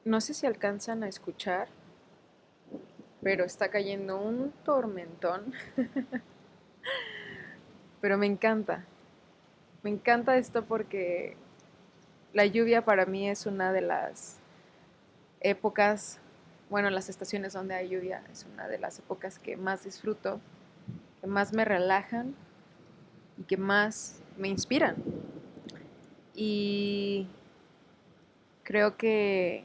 No sé si alcanzan a escuchar, pero está cayendo un tormentón. Pero me encanta. Me encanta esto porque la lluvia para mí es una de las épocas, bueno, las estaciones donde hay lluvia es una de las épocas que más disfruto, que más me relajan y que más me inspiran. Y creo que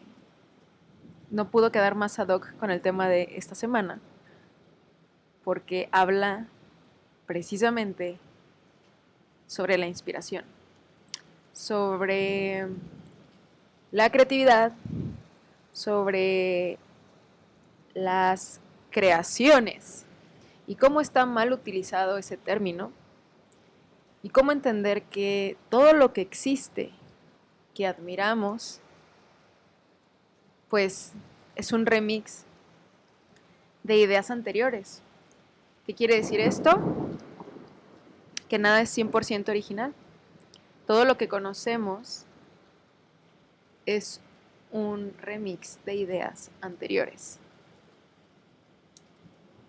no pudo quedar más ad hoc con el tema de esta semana, porque habla precisamente sobre la inspiración, sobre la creatividad, sobre las creaciones y cómo está mal utilizado ese término y cómo entender que todo lo que existe, que admiramos, pues es un remix de ideas anteriores. ¿Qué quiere decir esto? Que nada es 100% original. Todo lo que conocemos es un remix de ideas anteriores.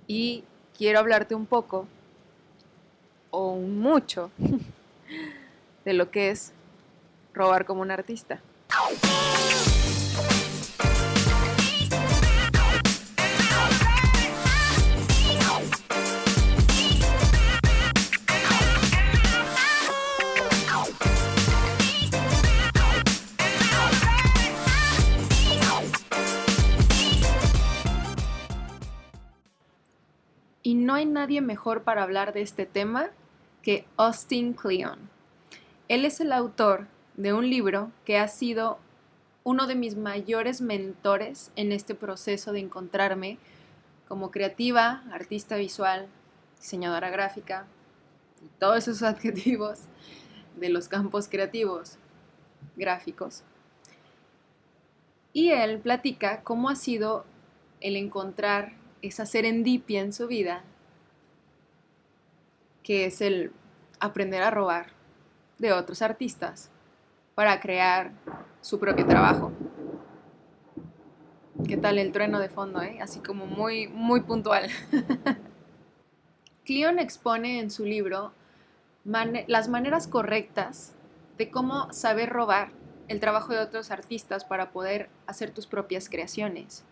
Y quiero hablarte un poco o un mucho de lo que es robar como un artista. Y no hay nadie mejor para hablar de este tema que Austin Kleon. Él es el autor de un libro que ha sido uno de mis mayores mentores en este proceso de encontrarme como creativa, artista visual, diseñadora gráfica, y todos esos adjetivos de los campos creativos, gráficos. Y él platica cómo ha sido el encontrar esa serendipia en su vida, que es el aprender a robar de otros artistas para crear su propio trabajo. ¿Qué tal el trueno de fondo, Así como muy, muy puntual. Cleon expone en su libro las maneras correctas de cómo saber robar el trabajo de otros artistas para poder hacer tus propias creaciones.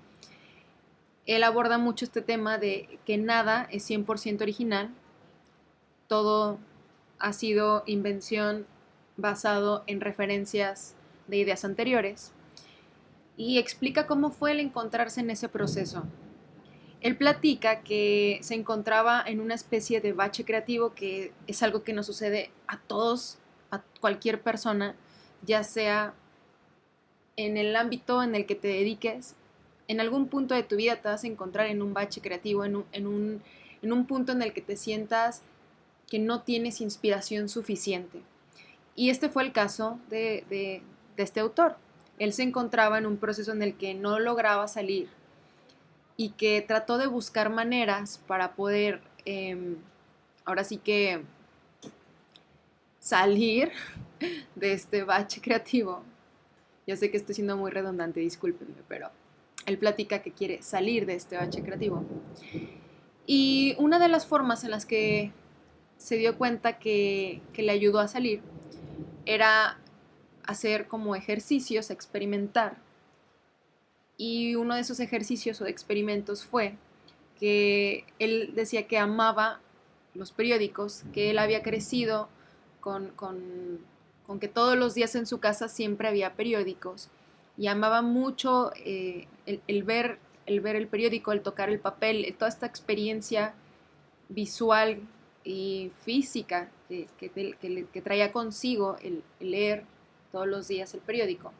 Él aborda mucho este tema de que nada es 100% original, todo ha sido invención basado en referencias de ideas anteriores, y explica cómo fue el encontrarse en ese proceso. Él platica que se encontraba en una especie de bache creativo, que es algo que nos sucede a todos, a cualquier persona, ya sea en el ámbito en el que te dediques. En algún punto de tu vida te vas a encontrar en un bache creativo, en un punto en el que te sientas que no tienes inspiración suficiente. Y este fue el caso de este autor. Él se encontraba en un proceso en el que no lograba salir y que trató de buscar maneras para poder, ahora sí que, salir de este bache creativo. Ya sé que estoy siendo muy redundante, discúlpenme, pero él platica que quiere salir de este bache creativo. Y una de las formas en las que se dio cuenta que le ayudó a salir era hacer como ejercicios, experimentar. Y uno de esos ejercicios o experimentos fue que él decía que amaba los periódicos, que él había crecido con que todos los días en su casa siempre había periódicos, y amaba mucho el ver el periódico, el tocar el papel, toda esta experiencia visual y física que traía consigo el leer todos los días el periódico.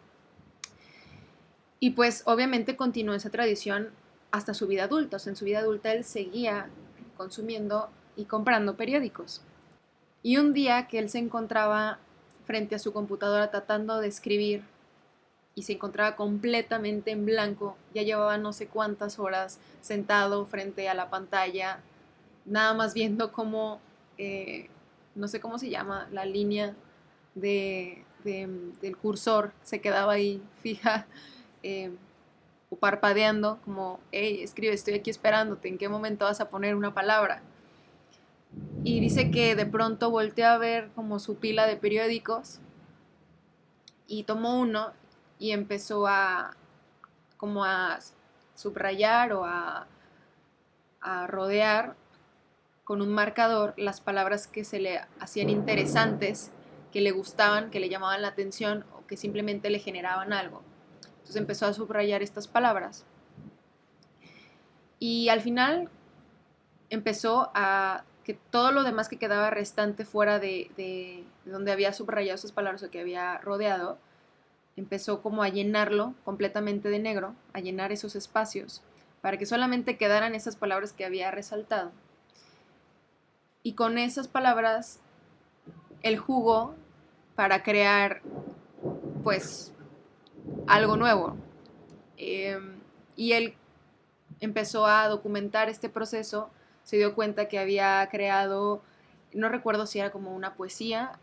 Y pues obviamente continuó esa tradición hasta su vida adulta. O sea, en su vida adulta él seguía consumiendo y comprando periódicos. Y un día que él se encontraba frente a su computadora tratando de escribir y se encontraba completamente en blanco, ya llevaba no sé cuántas horas sentado frente a la pantalla, nada más viendo cómo, no sé cómo se llama, la línea del cursor se quedaba ahí fija, o parpadeando, como, hey, escribe, estoy aquí esperándote, ¿en qué momento vas a poner una palabra? Y dice que de pronto volteó a ver como su pila de periódicos y tomó uno y empezó a como a subrayar o a rodear con un marcador las palabras que se le hacían interesantes, que le gustaban, que le llamaban la atención o que simplemente le generaban algo. Entonces empezó a subrayar estas palabras y al final empezó a que todo lo demás que quedaba restante fuera de donde había subrayado esas palabras o que había rodeado, empezó como a llenarlo completamente de negro, a llenar esos espacios, para que solamente quedaran esas palabras que había resaltado. Y con esas palabras, él jugó para crear, pues, algo nuevo. Eh, y él empezó a documentar este proceso, se dio cuenta que había creado, no recuerdo si era como una poesía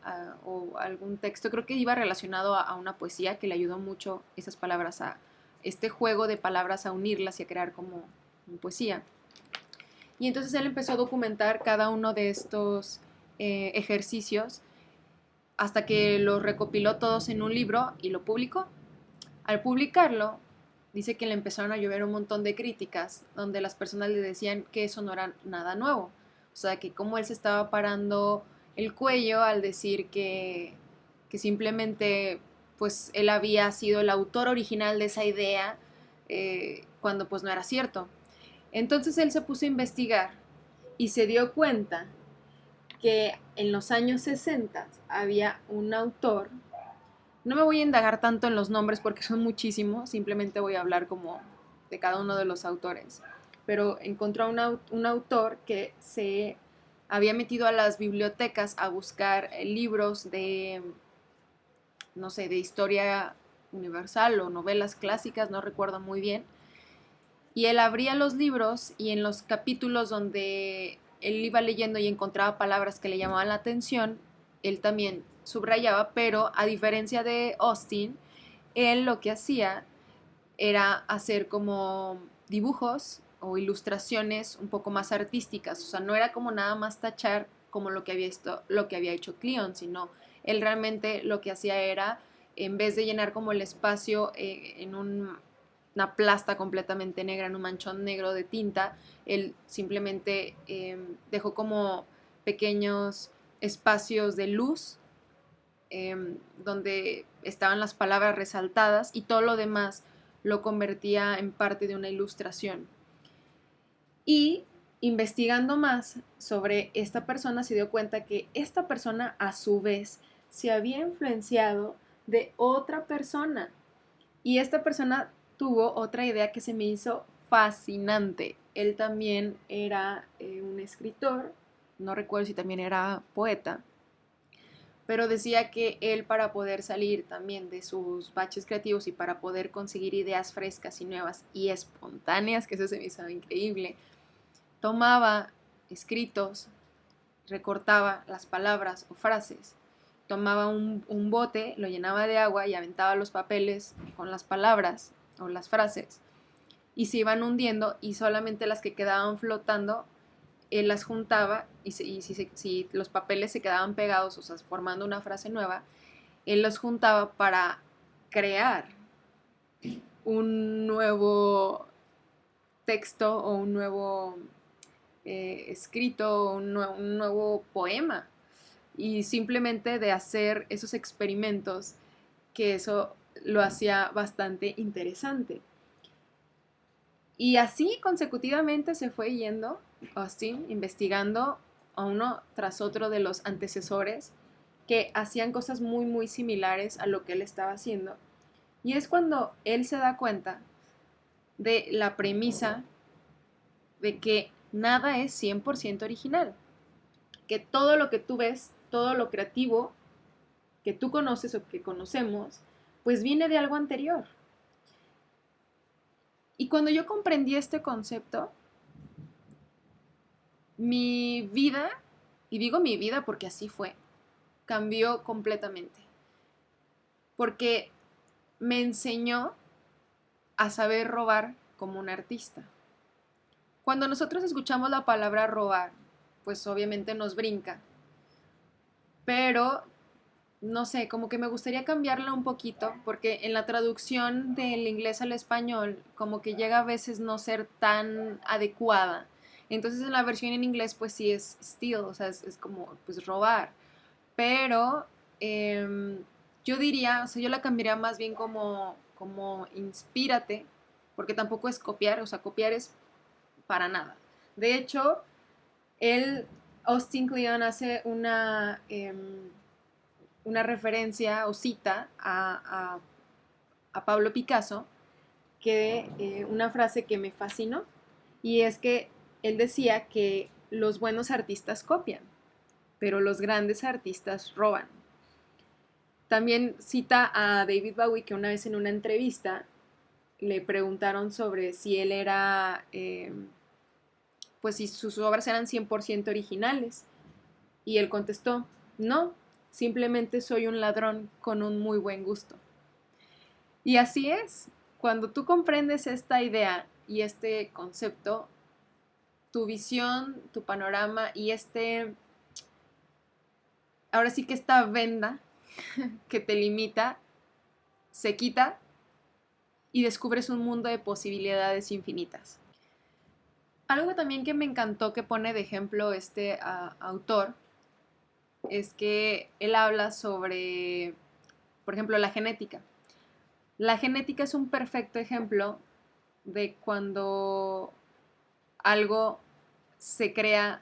o algún texto, creo que iba relacionado a una poesía que le ayudó mucho esas palabras a este juego de palabras a unirlas y a crear como poesía. Y entonces él empezó a documentar cada uno de estos ejercicios hasta que los recopiló todos en un libro y lo publicó. Al publicarlo, dice que le empezaron a llover un montón de críticas donde las personas le decían que eso no era nada nuevo. O sea, que como él se estaba parando el cuello al decir que simplemente pues él había sido el autor original de esa idea cuando pues no era cierto. Entonces él se puso a investigar y se dio cuenta que en los años 60 había un autor. No me voy a indagar tanto en los nombres porque son muchísimos, simplemente voy a hablar como de cada uno de los autores. Pero encontró un autor que se había metido a las bibliotecas a buscar libros de, no sé, de historia universal o novelas clásicas, no recuerdo muy bien. Y él abría los libros y en los capítulos donde él iba leyendo y encontraba palabras que le llamaban la atención, él también subrayaba, pero a diferencia de Austin, él lo que hacía era hacer como dibujos o ilustraciones un poco más artísticas, o sea, no era como nada más tachar como lo que había hecho Cleon, sino él realmente lo que hacía era, en vez de llenar como el espacio en una plasta completamente negra, en un manchón negro de tinta, él simplemente dejó como pequeños espacios de luz donde estaban las palabras resaltadas y todo lo demás lo convertía en parte de una ilustración. Y investigando más sobre esta persona se dio cuenta que esta persona a su vez se había influenciado de otra persona. Y esta persona tuvo otra idea que se me hizo fascinante. Él también era un escritor, no recuerdo si también era poeta, pero decía que él para poder salir también de sus baches creativos y para poder conseguir ideas frescas y nuevas y espontáneas, que eso se me hizo increíble, tomaba escritos, recortaba las palabras o frases, tomaba un bote, lo llenaba de agua y aventaba los papeles con las palabras o las frases y se iban hundiendo y solamente las que quedaban flotando él las juntaba y si los papeles se quedaban pegados, o sea, formando una frase nueva, él los juntaba para crear un nuevo texto o un nuevo escrito, un nuevo poema. Y simplemente de hacer esos experimentos, que eso lo hacía bastante interesante. Y así consecutivamente se fue yendo Austin, investigando a uno tras otro de los antecesores que hacían cosas muy, muy similares a lo que él estaba haciendo. Y es cuando él se da cuenta de la premisa de que nada es 100% original, que todo lo que tú ves, todo lo creativo que tú conoces o que conocemos, pues viene de algo anterior. Y cuando yo comprendí este concepto, mi vida, y digo mi vida porque así fue, cambió completamente. Porque me enseñó a saber robar como un artista. Cuando nosotros escuchamos la palabra robar, pues obviamente nos brinca, pero no sé, como que me gustaría cambiarla un poquito, porque en la traducción del inglés al español, como que llega a veces no ser tan adecuada. Entonces en la versión en inglés, pues sí es steal, o sea, es como pues robar. Pero yo diría, o sea, yo la cambiaría más bien como inspírate, porque tampoco es copiar, o sea, copiar es para nada. De hecho, él, Austin Kleon, hace una referencia o cita a Pablo Picasso, que una frase que me fascinó, y es que él decía que los buenos artistas copian, pero los grandes artistas roban. También cita a David Bowie, que una vez en una entrevista le preguntaron sobre si él era, pues si sus obras eran 100% originales. Y él contestó, no, simplemente soy un ladrón con un muy buen gusto. Y así es, cuando tú comprendes esta idea y este concepto, tu visión, tu panorama y ahora sí que esta venda que te limita, se quita y descubres un mundo de posibilidades infinitas. Algo también que me encantó que pone de ejemplo este autor es que él habla sobre, por ejemplo, la genética. La genética es un perfecto ejemplo de cuando algo se crea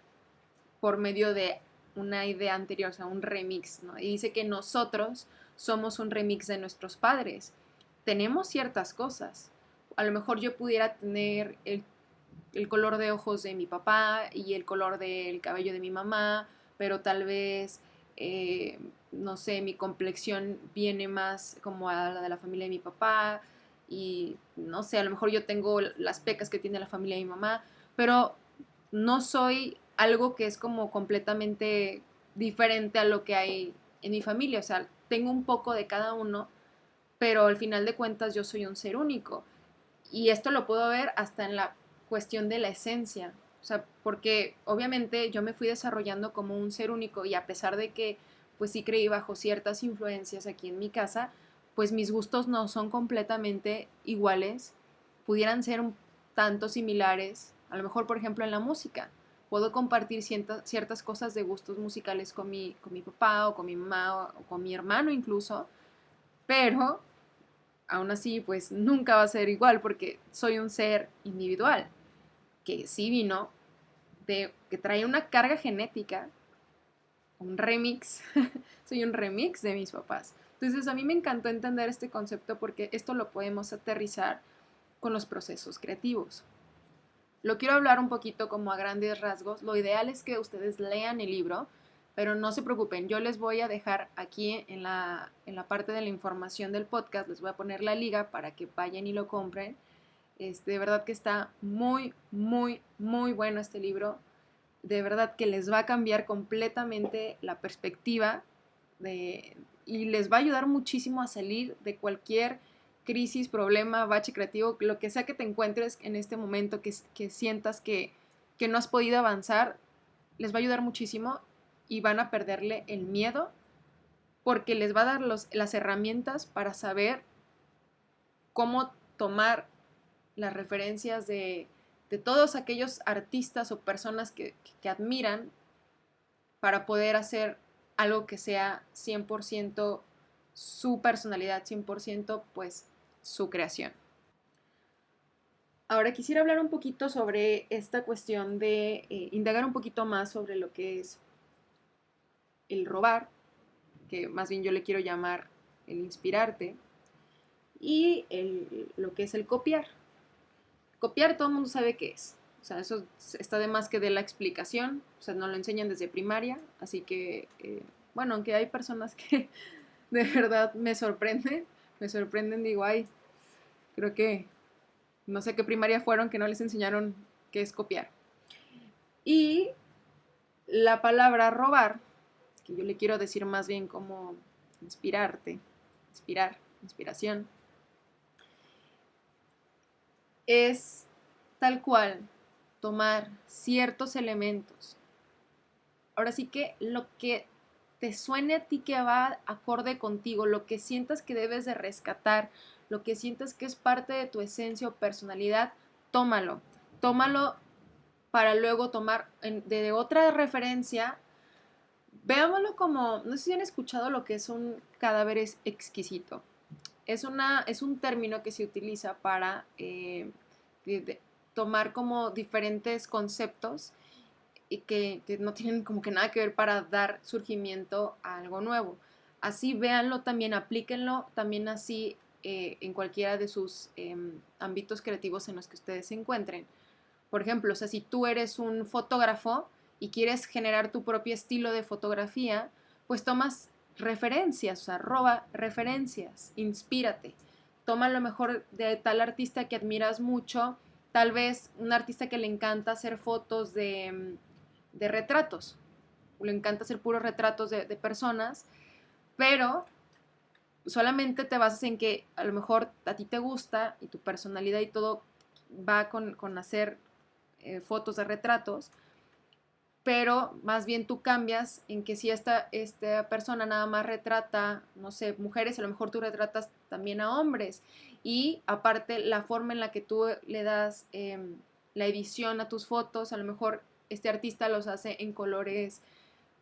por medio de una idea anterior, o sea, un remix, ¿no? Y dice que nosotros somos un remix de nuestros padres. Tenemos ciertas cosas. A lo mejor yo pudiera tener el color de ojos de mi papá y el color del cabello de mi mamá, pero tal vez, no sé, mi complexión viene más como a la de la familia de mi papá y no sé, a lo mejor yo tengo las pecas que tiene la familia de mi mamá, pero no soy algo que es como completamente diferente a lo que hay en mi familia, o sea, tengo un poco de cada uno, pero al final de cuentas yo soy un ser único. Y esto lo puedo ver hasta en la cuestión de la esencia. O sea, porque obviamente yo me fui desarrollando como un ser único y a pesar de que pues sí creí bajo ciertas influencias aquí en mi casa, pues mis gustos no son completamente iguales, pudieran ser un tanto similares, a lo mejor por ejemplo en la música. Puedo compartir ciertas cosas de gustos musicales con mi papá o con mi mamá o con mi hermano incluso, pero aún así, pues nunca va a ser igual porque soy un ser individual que sí vino que trae una carga genética, un remix, soy un remix de mis papás. Entonces a mí me encantó entender este concepto porque esto lo podemos aterrizar con los procesos creativos. Lo quiero hablar un poquito como a grandes rasgos. Lo ideal es que ustedes lean el libro, pero no se preocupen, yo les voy a dejar aquí en la parte de la información del podcast, les voy a poner la liga para que vayan y lo compren. De verdad que está muy, muy, muy bueno este libro. De verdad que les va a cambiar completamente la perspectiva y les va a ayudar muchísimo a salir de cualquier crisis, problema, bache creativo, lo que sea que te encuentres en este momento, que sientas que no has podido avanzar, les va a ayudar muchísimo y van a perderle el miedo porque les va a dar las herramientas para saber cómo tomar las referencias de todos aquellos artistas o personas que admiran para poder hacer algo que sea 100% su personalidad, 100% pues su creación. Ahora quisiera hablar un poquito sobre esta cuestión de indagar un poquito más sobre lo que es el robar, que más bien yo le quiero llamar el inspirarte, y lo que es el copiar. Copiar todo el mundo sabe qué es. O sea, eso está de más que de la explicación. O sea, nos lo enseñan desde primaria. Así que, bueno, aunque hay personas que de verdad me sorprenden, digo, ay, creo que no sé qué primaria fueron que no les enseñaron qué es copiar. Y la palabra robar, que yo le quiero decir más bien como inspirarte, inspirar, inspiración, es tal cual tomar ciertos elementos. Ahora sí que lo que te suene a ti que va acorde contigo, lo que sientas que debes de rescatar, lo que sientas que es parte de tu esencia o personalidad, tómalo. Tómalo para luego tomar de otra referencia. Veámoslo como, no sé si han escuchado lo que es un cadáver exquisito. Es un término que se utiliza para tomar como diferentes conceptos y que no tienen como que nada que ver para dar surgimiento a algo nuevo. Así véanlo también, aplíquenlo también así en cualquiera de sus ámbitos creativos en los que ustedes se encuentren. Por ejemplo, o sea, si tú eres un fotógrafo y quieres generar tu propio estilo de fotografía, pues tomas referencias, o sea, roba referencias, inspírate. Toma lo mejor de tal artista que admiras mucho, tal vez un artista que le encanta hacer fotos de retratos, le encanta hacer puros retratos de personas, pero solamente te basas en que a lo mejor a ti te gusta y tu personalidad y todo va con hacer fotos de retratos, pero más bien tú cambias en que si esta persona nada más retrata, no sé, mujeres, a lo mejor tú retratas también a hombres. Y aparte la forma en la que tú le das la edición a tus fotos, a lo mejor este artista los hace en colores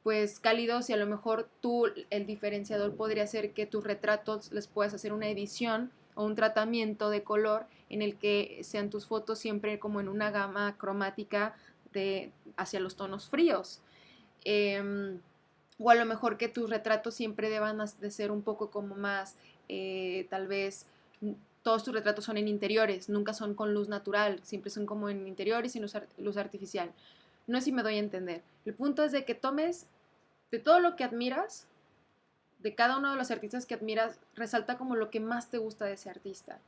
pues cálidos y a lo mejor tú el diferenciador podría ser que tus retratos les puedas hacer una edición o un tratamiento de color en el que sean tus fotos siempre como en una gama cromática hacia los tonos fríos. O a lo mejor que tus retratos siempre deban de ser un poco como más, tal vez todos tus retratos son en interiores, nunca son con luz natural, siempre son como en interiores y luz artificial. No sé si me doy a entender. El punto es de que tomes de todo lo que admiras, de cada uno de los artistas que admiras, resalta como lo que más te gusta de ese artista.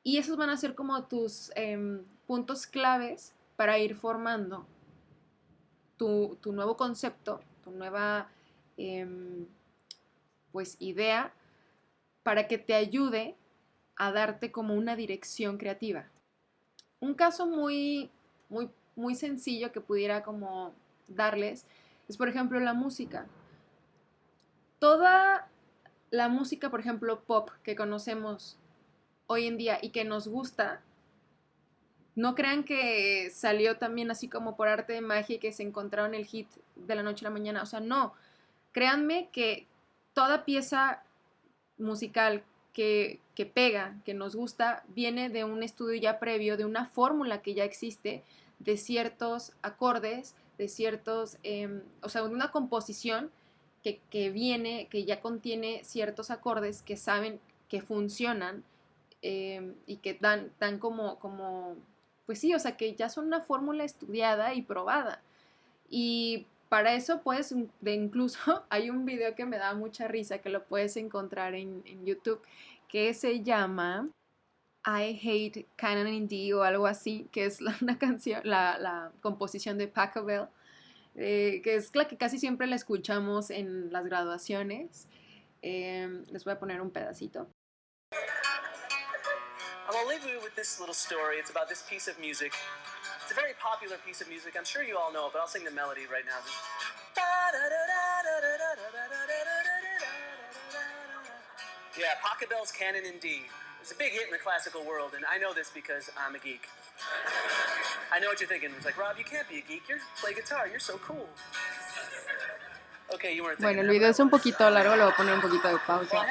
Y esos van a ser como tus puntos claves para ir formando tu nuevo concepto, tu nueva pues idea, para que te ayude a darte como una dirección creativa. Un caso muy sencillo que pudiera como darles es, por ejemplo, la música. Toda la música, por ejemplo, pop que conocemos hoy en día y que nos gusta, no crean que salió también así como por arte de magia y que se encontraron el hit de la noche a la mañana. O sea, no. Créanme que toda pieza musical que pega, que nos gusta, viene de un estudio ya previo, de una fórmula que ya existe, de ciertos acordes, de ciertos, o sea, de una composición que viene, que ya contiene ciertos acordes que saben que funcionan y que dan como, pues sí, o sea, que ya son una fórmula estudiada y probada. Y para eso, pues, incluso hay un video que me da mucha risa, que lo puedes encontrar en YouTube, que se llama I Hate Canon in D o algo así, que es una canción, la composición de Pachelbel, que es la que casi siempre la escuchamos en las graduaciones. Les voy a poner un pedacito. I'll leave you with this little story. It's about this piece of music. It's a very popular piece of music. I'm sure you all know it, but I'll sing the melody right now. Yeah, Pachelbel's Canon in D. It's a big hit in the classical world, and I know this because I'm a geek. I know what you're thinking. It's like, Rob, you can't be a geek. You play guitar. You're so cool. Okay, you weren't thinking. Bueno, el video es un poquito largo, le voy a poner un poquito de pausa.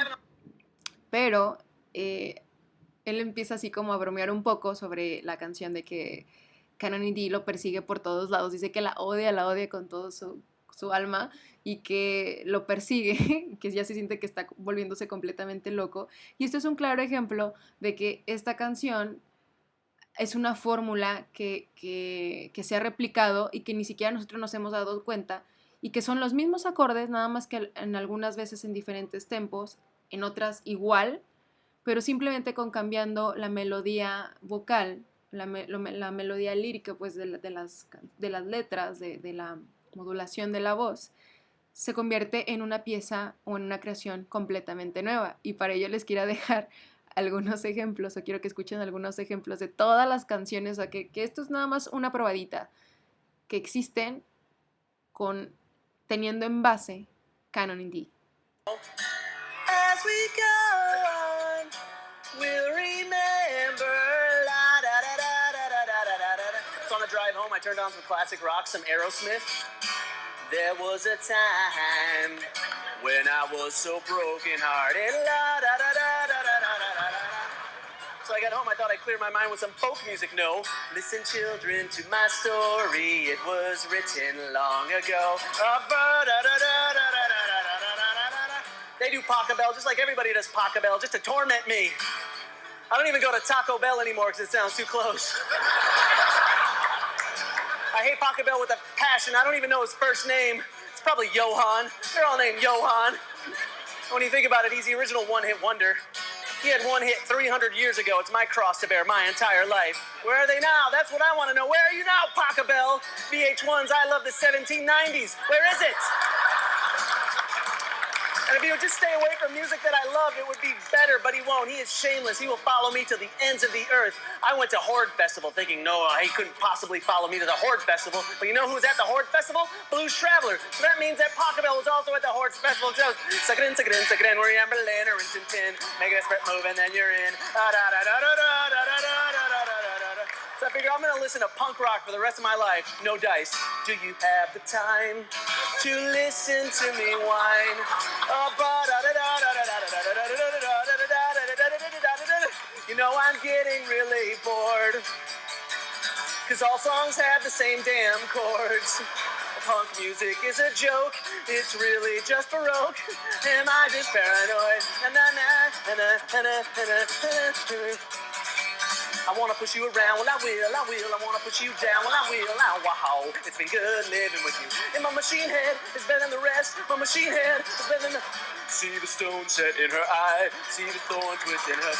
Pero él empieza así como a bromear un poco sobre la canción de que Canon D lo persigue por todos lados. Dice que la odia con todo su alma y que lo persigue, que ya se siente que está volviéndose completamente loco. Y esto es un claro ejemplo de que esta canción es una fórmula que se ha replicado y que ni siquiera nosotros nos hemos dado cuenta y que son los mismos acordes, nada más que en algunas veces en diferentes tempos, en otras igual, pero simplemente con cambiando la melodía vocal, la melodía lírica pues de las letras, de la modulación de la voz, se convierte en una pieza o en una creación completamente nueva. Y para ello les quiero dejar algunos ejemplos, o quiero que escuchen algunos ejemplos de todas las canciones, o sea, que esto es nada más una probadita, que existen teniendo en base Canon in D. As we go on, we'll remember. La, da, da, da, da, da, da, da, da. So on the drive home, I turned on some classic rock, some Aerosmith. There was a time when I was so broken-hearted. La, da, da, da, da, da, da, da, da, da. So I got home, I thought I'd clear my mind with some folk music. No, listen, children, to my story. It was written long ago. They do Pachelbel just like everybody does Pachelbel, just to torment me. I don't even go to Taco Bell anymore because it sounds too close. I hate Pachelbel with a passion. I don't even know his first name. It's probably Johann. They're all named Johann. When you think about it, he's the original one-hit wonder. He had one hit 300 years ago. It's my cross to bear my entire life. Where are they now? That's what I want to know. Where are you now, Pachelbel? VH1's I Love the 1790s. Where is it? And if he would just stay away from music that I love, it would be better, but he won't. He is shameless. He will follow me to the ends of the earth. I went to Horde Festival thinking, no, he couldn't possibly follow me to the Horde Festival. But you know who was at the Horde Festival? Blues Traveler. So that means that Pachelbel was also at the Horde Festival. So, suck it in, we're Amber Lynn or Rintin Tin. Make a desperate move and then you're in. So I figure I'm gonna listen to punk rock for the rest of my life. No dice. Do you have the time to listen to me whine? You know I'm getting really bored, 'cause all songs have the same damn chords. Punk music is a joke, it's really just baroque. Am I just paranoid? I wanna push you around, well I will. I wanna push you down, well I will. Now, wow, it's been good living with you. And my machine head is better than the rest. My machine head is better than the... See the stone set in her eye, see the thorn twist in her...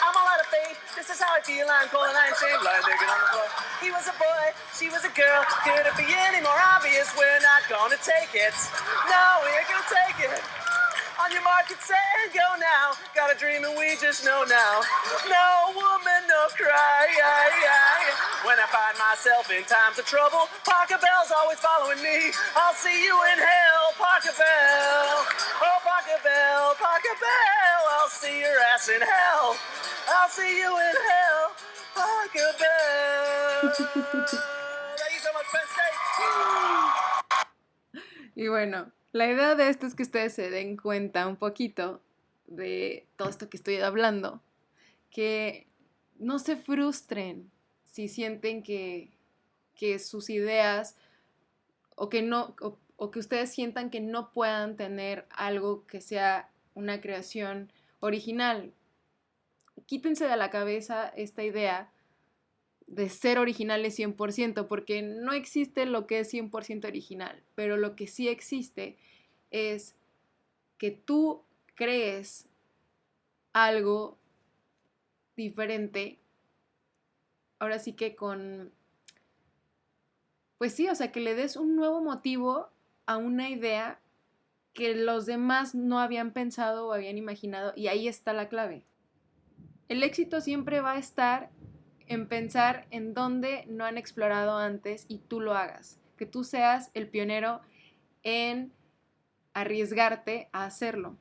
I'm all out of faith, this is how I feel. I'm cold and I'm ashamed, lying naked on the floor. He was a boy, she was a girl. Could it be any more obvious? We're not gonna take it. No, we're gonna take it. On your mark, get set and go now. Got a dream and we just know now. No woman, no cry. When I find myself in times of trouble, Pachelbel's always following me. I'll see you in hell, Pachelbel. Oh, Pachelbel, Pachelbel. I'll see your ass in hell. I'll see you in hell, Pachelbel. Thank you so much, Penn State. Y bueno, la idea de esto es que ustedes se den cuenta un poquito de todo esto que estoy hablando, que no se frustren si sienten que sus ideas o que ustedes sientan que no puedan tener algo que sea una creación original. Quítense de la cabeza esta idea de ser originales 100%, porque no existe lo que es 100% original, pero lo que sí existe es que tú crees algo diferente, ahora sí que pues sí, o sea, que le des un nuevo motivo a una idea que los demás no habían pensado o habían imaginado, y ahí está la clave. El éxito siempre va a estar en pensar en dónde no han explorado antes y tú lo hagas, que tú seas el pionero en arriesgarte a hacerlo.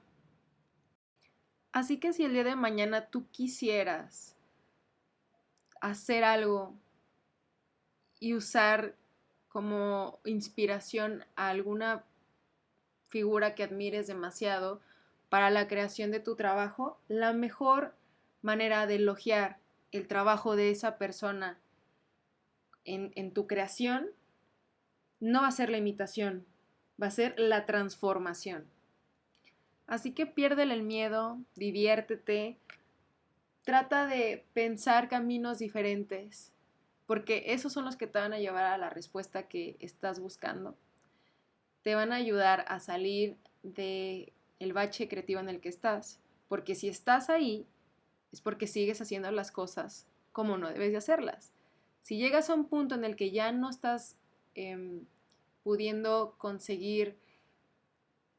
Así que si el día de mañana tú quisieras hacer algo y usar como inspiración a alguna figura que admires demasiado para la creación de tu trabajo, la mejor manera de elogiar el trabajo de esa persona en tu creación no va a ser la imitación, va a ser la transformación. Así que piérdele el miedo, diviértete, trata de pensar caminos diferentes, porque esos son los que te van a llevar a la respuesta que estás buscando. Te van a ayudar a salir del bache creativo en el que estás, porque si estás ahí, es porque sigues haciendo las cosas como no debes de hacerlas. Si llegas a un punto en el que ya no estás pudiendo conseguir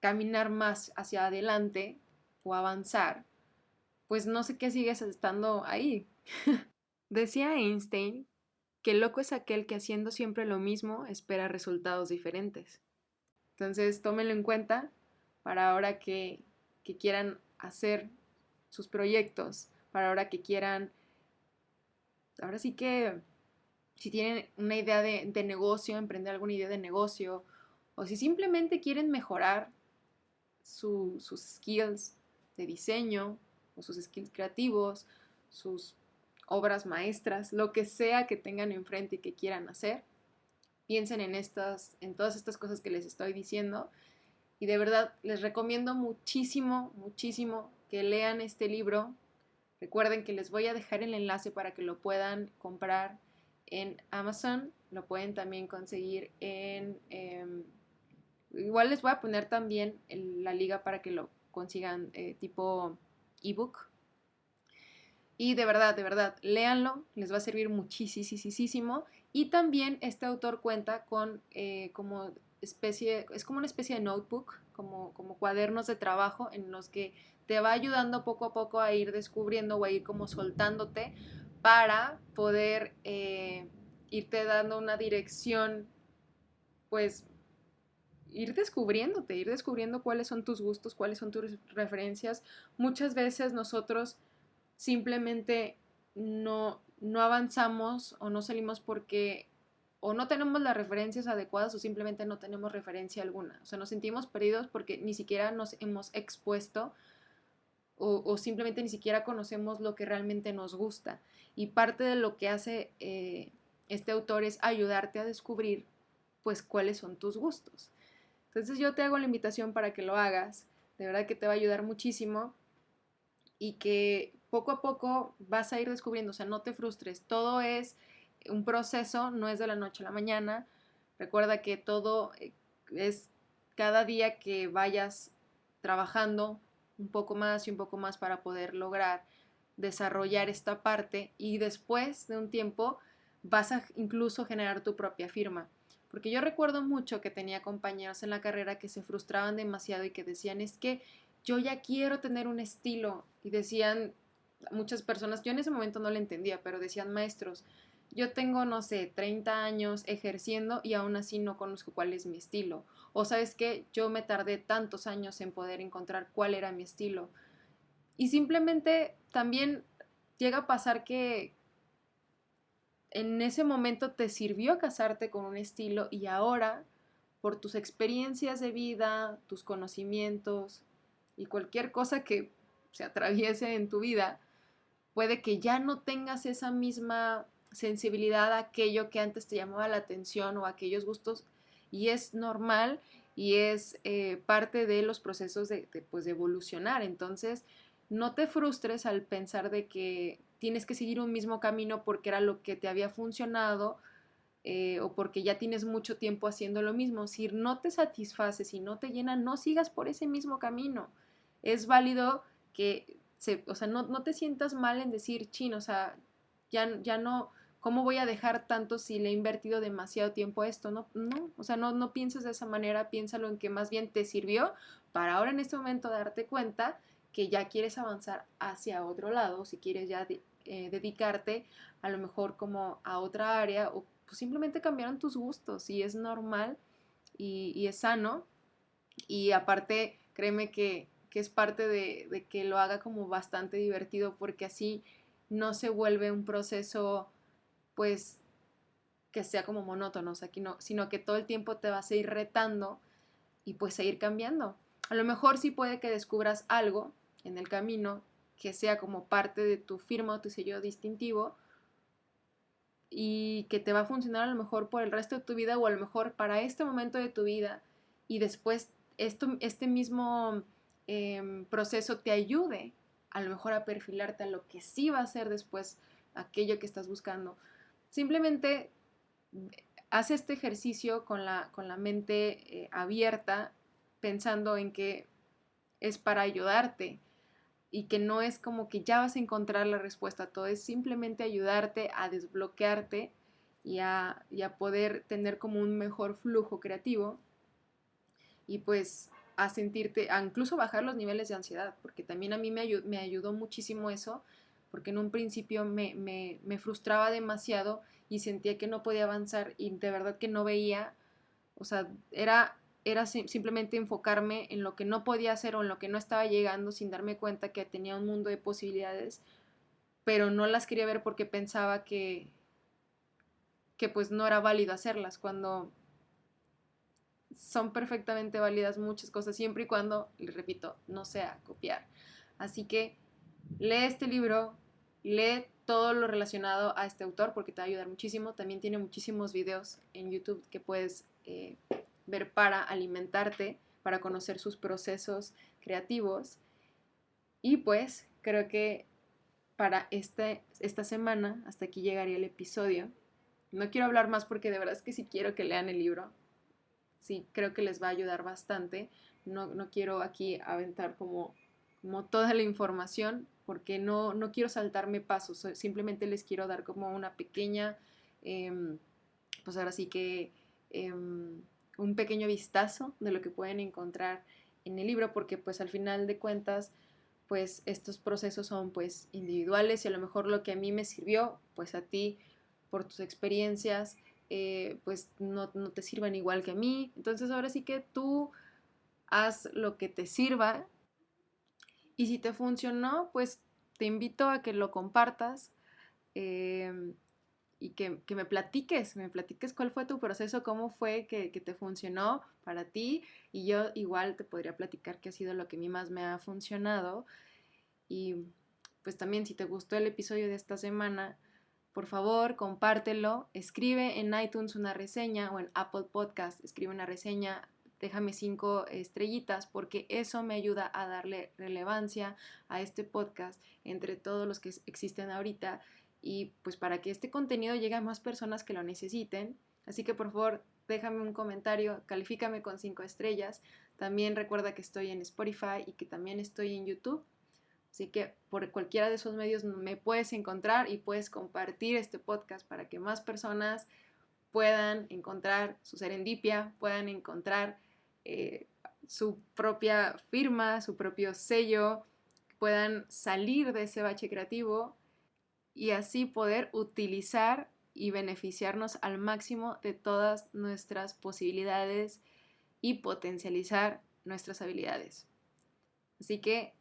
caminar más hacia adelante o avanzar, pues no sé qué sigues estando ahí. Decía Einstein que loco es aquel que haciendo siempre lo mismo espera resultados diferentes. Entonces tómenlo en cuenta para ahora que quieran hacer sus proyectos, para ahora que quieran, ahora sí que si tienen una idea de negocio, emprender alguna idea de negocio, o si simplemente quieren mejorar sus skills de diseño o sus skills creativos, sus obras maestras, lo que sea que tengan enfrente y que quieran hacer, piensen en todas estas cosas que les estoy diciendo. Y de verdad les recomiendo muchísimo, muchísimo que lean este libro. Recuerden que les voy a dejar el enlace para que lo puedan comprar en Amazon. Lo pueden también conseguir en... igual les voy a poner también la liga para que lo consigan tipo ebook. Y de verdad, léanlo, les va a servir muchísimo. Y también este autor cuenta con como especie, es como una especie de notebook, como cuadernos de trabajo en los que te va ayudando poco a poco a ir descubriendo o a ir como soltándote para poder irte dando una dirección, pues ir descubriendo cuáles son tus gustos, cuáles son tus referencias. Muchas veces nosotros simplemente no avanzamos o no salimos porque o no tenemos las referencias adecuadas o simplemente no tenemos referencia alguna. O sea, nos sentimos perdidos porque ni siquiera nos hemos expuesto o simplemente ni siquiera conocemos lo que realmente nos gusta. Y parte de lo que hace este autor es ayudarte a descubrir pues cuáles son tus gustos. Entonces yo te hago la invitación para que lo hagas. De verdad que te va a ayudar muchísimo y que poco a poco vas a ir descubriendo, o sea, no te frustres, todo es un proceso, no es de la noche a la mañana. Recuerda que todo es cada día que vayas trabajando un poco más y un poco más para poder lograr desarrollar esta parte y después de un tiempo vas a incluso generar tu propia firma. Porque yo recuerdo mucho que tenía compañeros en la carrera que se frustraban demasiado y que decían, es que yo ya quiero tener un estilo. Y decían muchas personas, yo en ese momento no lo entendía, pero decían maestros, yo tengo, no sé, 30 años ejerciendo y aún así no conozco cuál es mi estilo. O sabes qué, yo me tardé tantos años en poder encontrar cuál era mi estilo. Y simplemente también llega a pasar que en ese momento te sirvió casarte con un estilo y ahora, por tus experiencias de vida, tus conocimientos y cualquier cosa que se atraviese en tu vida, puede que ya no tengas esa misma sensibilidad a aquello que antes te llamaba la atención o a aquellos gustos y es normal y es parte de los procesos pues, de evolucionar. Entonces, no te frustres al pensar de que tienes que seguir un mismo camino porque era lo que te había funcionado o porque ya tienes mucho tiempo haciendo lo mismo. Si no te satisface, si no te llena, no sigas por ese mismo camino. Es válido que, o sea, no te sientas mal en decir, chin, o sea, ya no, ¿cómo voy a dejar tanto si le he invertido demasiado tiempo a esto? No, o sea, no pienses de esa manera, piénsalo en que más bien te sirvió para ahora en este momento darte cuenta que ya quieres avanzar hacia otro lado, si quieres ya dedicarte a lo mejor como a otra área o pues simplemente cambiaron tus gustos y es normal y es sano y aparte créeme que es parte de que lo haga como bastante divertido porque así no se vuelve un proceso pues que sea como monótono, o sea, sino que todo el tiempo te vas a ir retando y pues a ir cambiando. A lo mejor sí puede que descubras algo en el camino que sea como parte de tu firma o tu sello distintivo y que te va a funcionar a lo mejor por el resto de tu vida o a lo mejor para este momento de tu vida y después este mismo proceso te ayude a lo mejor a perfilarte a lo que sí va a ser después aquello que estás buscando. Simplemente haz este ejercicio con la mente abierta, pensando en que es para ayudarte y que no es como que ya vas a encontrar la respuesta a todo, es simplemente ayudarte a desbloquearte y a poder tener como un mejor flujo creativo. Y pues a sentirte, a incluso bajar los niveles de ansiedad, porque también a mí me ayudó muchísimo eso, porque en un principio me frustraba demasiado y sentía que no podía avanzar y de verdad que no veía, o sea, era simplemente enfocarme en lo que no podía hacer o en lo que no estaba llegando sin darme cuenta que tenía un mundo de posibilidades, pero no las quería ver porque pensaba que pues no era válido hacerlas, cuando son perfectamente válidas muchas cosas, siempre y cuando, les repito, no sea copiar. Así que lee este libro, lee todo lo relacionado a este autor porque te va a ayudar muchísimo. También tiene muchísimos videos en YouTube que puedes ver para alimentarte, para conocer sus procesos creativos. Y pues creo que para esta semana, hasta aquí llegaría el episodio. No quiero hablar más porque de verdad es que sí quiero que lean el libro. Sí, creo que les va a ayudar bastante. No quiero aquí aventar como toda la información porque no quiero saltarme pasos. Simplemente les quiero dar como una pequeña, pues ahora sí que un pequeño vistazo de lo que pueden encontrar en el libro, porque pues al final de cuentas pues estos procesos son pues individuales y a lo mejor lo que a mí me sirvió pues a ti por tus experiencias pues no te sirvan igual que a mí. Entonces ahora sí que tú haz lo que te sirva y si te funcionó pues te invito a que lo compartas y que me platiques cuál fue tu proceso, cómo fue que te funcionó para ti y yo igual te podría platicar qué ha sido lo que a mí más me ha funcionado. Y pues también si te gustó el episodio de esta semana, por favor compártelo, escribe en iTunes una reseña o en Apple Podcast, escribe una reseña, déjame 5 estrellitas porque eso me ayuda a darle relevancia a este podcast entre todos los que existen ahorita y pues para que este contenido llegue a más personas que lo necesiten. Así que por favor déjame un comentario, califícame con 5 estrellas. También recuerda que estoy en Spotify y que también estoy en YouTube. Así que por cualquiera de esos medios me puedes encontrar y puedes compartir este podcast para que más personas puedan encontrar su serendipia, puedan encontrar su propia firma, su propio sello, puedan salir de ese bache creativo y así poder utilizar y beneficiarnos al máximo de todas nuestras posibilidades y potencializar nuestras habilidades. Así que,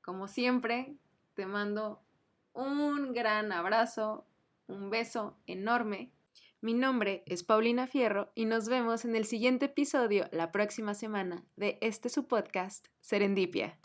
como siempre, te mando un gran abrazo, un beso enorme. Mi nombre es Paulina Fierro y nos vemos en el siguiente episodio la próxima semana de su podcast, Serendipia.